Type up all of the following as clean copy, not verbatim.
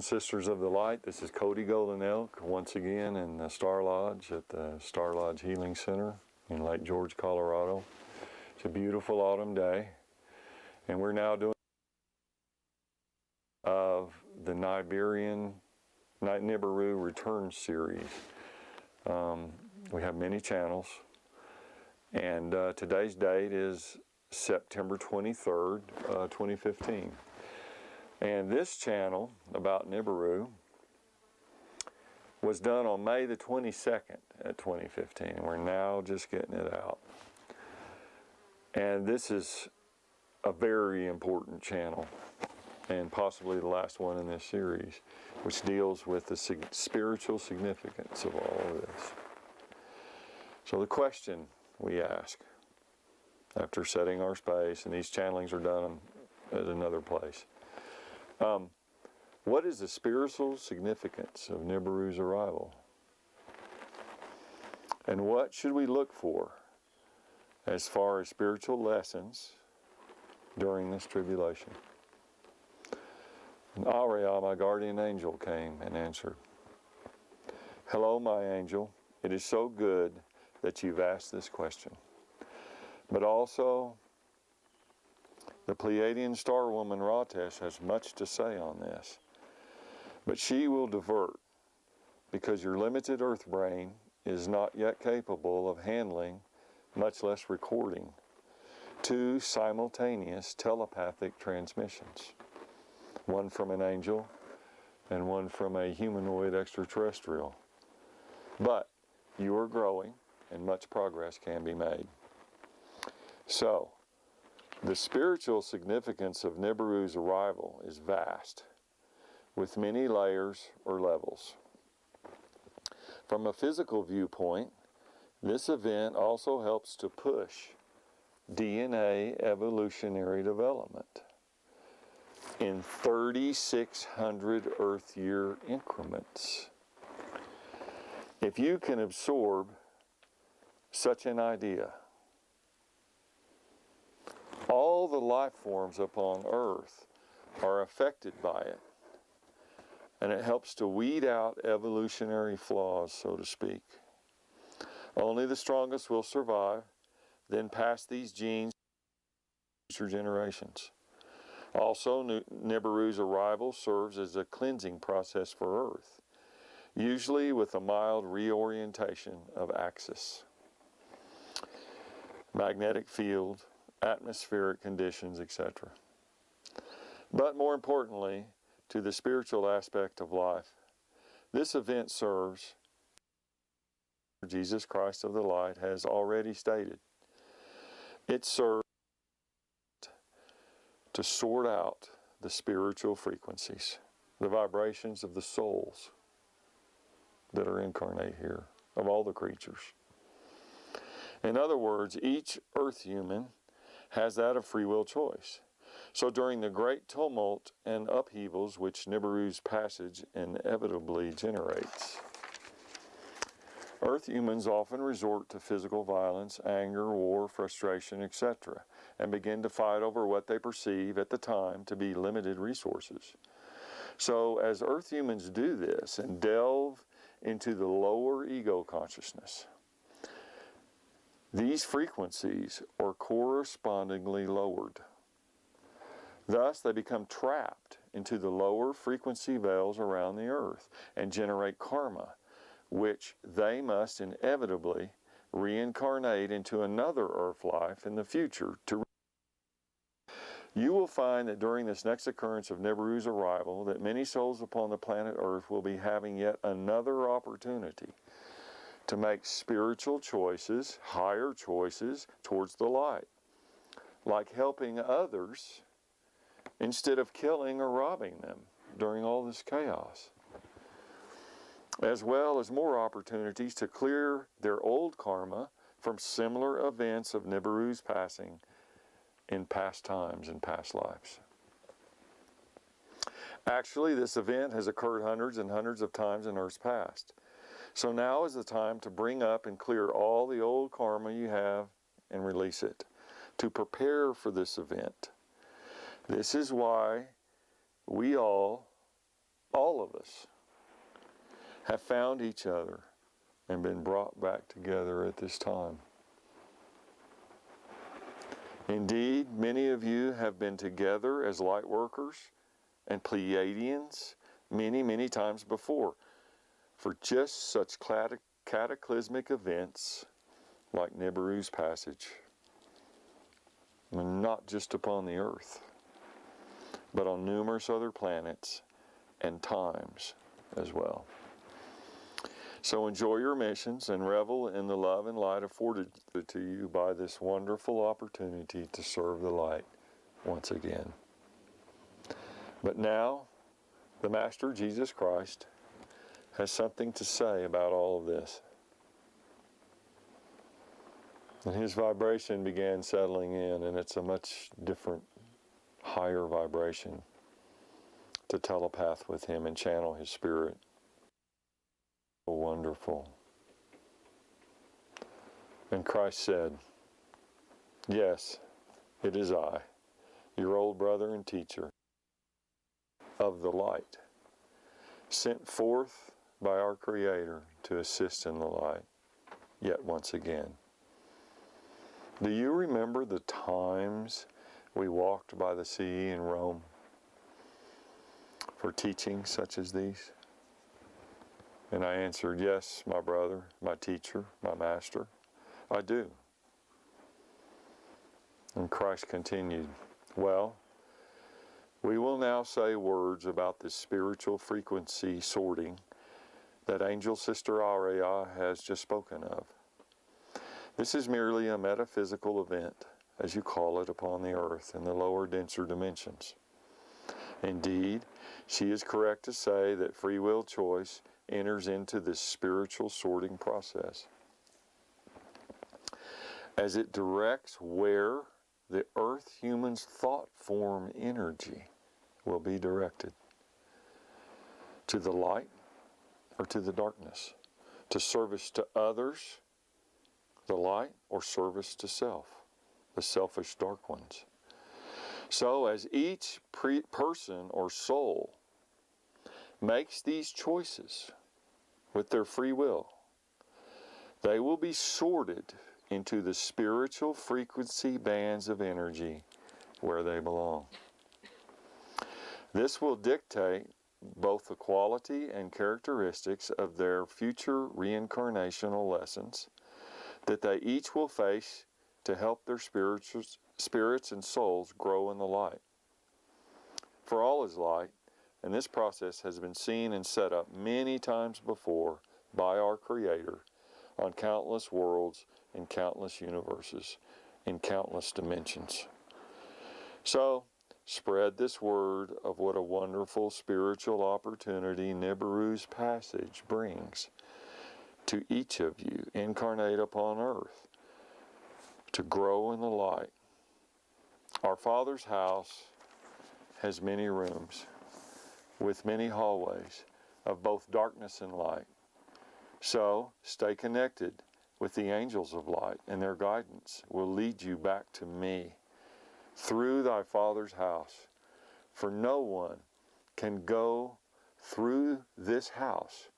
Sisters of the Light, this is Cody Golden Elk once again in the Star Lodge at the Star Lodge Healing Center in Lake George, Colorado. It's a beautiful autumn day, and we're now doing of the Nibiru Return series. We have many channels, and today's date is September 23rd, 2015. And this channel about Nibiru was done on May the 22nd at 2015. And we're now just getting it out. And this is a very important channel, and possibly the last one in this series, which deals with the spiritual significance of all of this. So the question we ask after setting our space, and these channelings are done at another place, what is the spiritual significance of Nibiru's arrival? And what should we look for as far as spiritual lessons during this tribulation? And Ariel, my guardian angel, came and answered. Hello, my angel. It is so good that you've asked this question. But also, the Pleiadian star woman Ratesh has much to say on this. But she will divert, because your limited earth brain is not yet capable of handling, much less recording, two simultaneous telepathic transmissions. One from an angel and one from a humanoid extraterrestrial. But you are growing, and much progress can be made. So, the spiritual significance of Nibiru's arrival is vast, with many layers or levels. From a physical viewpoint, this event also helps to push DNA evolutionary development in 3,600 Earth year increments. If you can absorb such an idea, all the life forms upon Earth are affected by it, and it helps to weed out evolutionary flaws, so to speak. Only the strongest will survive, then pass these genes to future generations. Also, Nibiru's arrival serves as a cleansing process for Earth, usually with a mild reorientation of axis, magnetic field, atmospheric conditions, etc. But more importantly, to the spiritual aspect of life, this event serves, Jesus Christ of the Light has already stated, it serves to sort out the spiritual frequencies, the vibrations of the souls that are incarnate here, of all the creatures. In other words, each earth human has that of free will choice. So during the great tumult and upheavals which Nibiru's passage inevitably generates, Earth humans often resort to physical violence, anger, war, frustration, etc., and begin to fight over what they perceive at the time to be limited resources. So as Earth humans do this and delve into the lower ego consciousness, these frequencies are correspondingly lowered. Thus, they become trapped into the lower frequency veils around the Earth and generate karma, which they must inevitably reincarnate into another Earth life in the future. You will find that during this next occurrence of Nibiru's arrival, that many souls upon the planet Earth will be having yet another opportunity to make spiritual choices, higher choices towards the light, like helping others instead of killing or robbing them during all this chaos, as well as more opportunities to clear their old karma from similar events of Nibiru's passing in past times and past lives. Actually, this event has occurred hundreds and hundreds of times in Earth's past. So now is the time to bring up and clear all the old karma you have and release it, to prepare for this event. This is why we all all of us have found each other and been brought back together at this time. Indeed, many of you have been together as light workers and Pleiadians many, many times before for just such cataclysmic events like Nibiru's passage. And not just upon the earth, but on numerous other planets and times as well. So enjoy your missions and revel in the love and light afforded to you by this wonderful opportunity to serve the light once again. But now, the Master Jesus Christ has something to say about all of this. And his vibration began settling in, and it's a much different, higher vibration to telepath with him and channel his spirit. So wonderful. And Christ said, "Yes, it is I, your old brother and teacher of the light, sent forth by our Creator to assist in the light, yet once again. Do you remember the times we walked by the sea in Rome for teachings such as these?" And I answered, "Yes, my brother, my teacher, my master, I do." And Christ continued, "Well, we will now say words about the spiritual frequency sorting that Angel Sister Aurea has just spoken of. This is merely a metaphysical event, as you call it, upon the earth in the lower, denser dimensions. Indeed, she is correct to say that free will choice enters into this spiritual sorting process, as it directs where the earth human's thought form energy will be directed, to the light or to the darkness, to service to others, the light, or service to self, the selfish dark ones. So as each person or soul makes these choices with their free will, they will be sorted into the spiritual frequency bands of energy where they belong. This will dictate both the quality and characteristics of their future reincarnational lessons that they each will face to help their spirits and souls grow in the light. For all is light, and this process has been seen and set up many times before by our Creator on countless worlds in countless universes, in countless dimensions. So, spread this word of what a wonderful spiritual opportunity Nibiru's passage brings to each of you incarnate upon earth to grow in the light. Our Father's house has many rooms with many hallways of both darkness and light. So stay connected with the angels of light, and their guidance will lead you back to me through thy Father's house. For no one can go through this house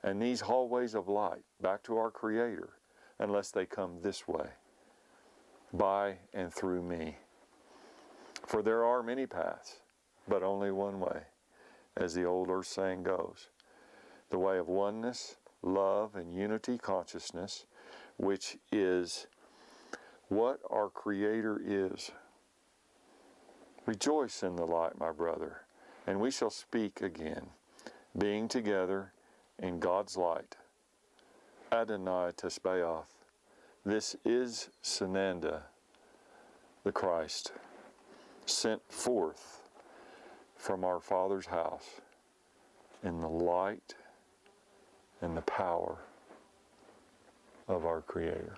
and these hallways of light back to our Creator unless they come this way, by and through me. For there are many paths, but only one way, as the old earth saying goes, the way of oneness, love, and unity consciousness, which is what our Creator is. Rejoice in the light, my brother, and we shall speak again, being together in God's light. Adonai Tesbaoth. This is Sananda, the Christ, sent forth from our Father's house in the light and the power of our Creator.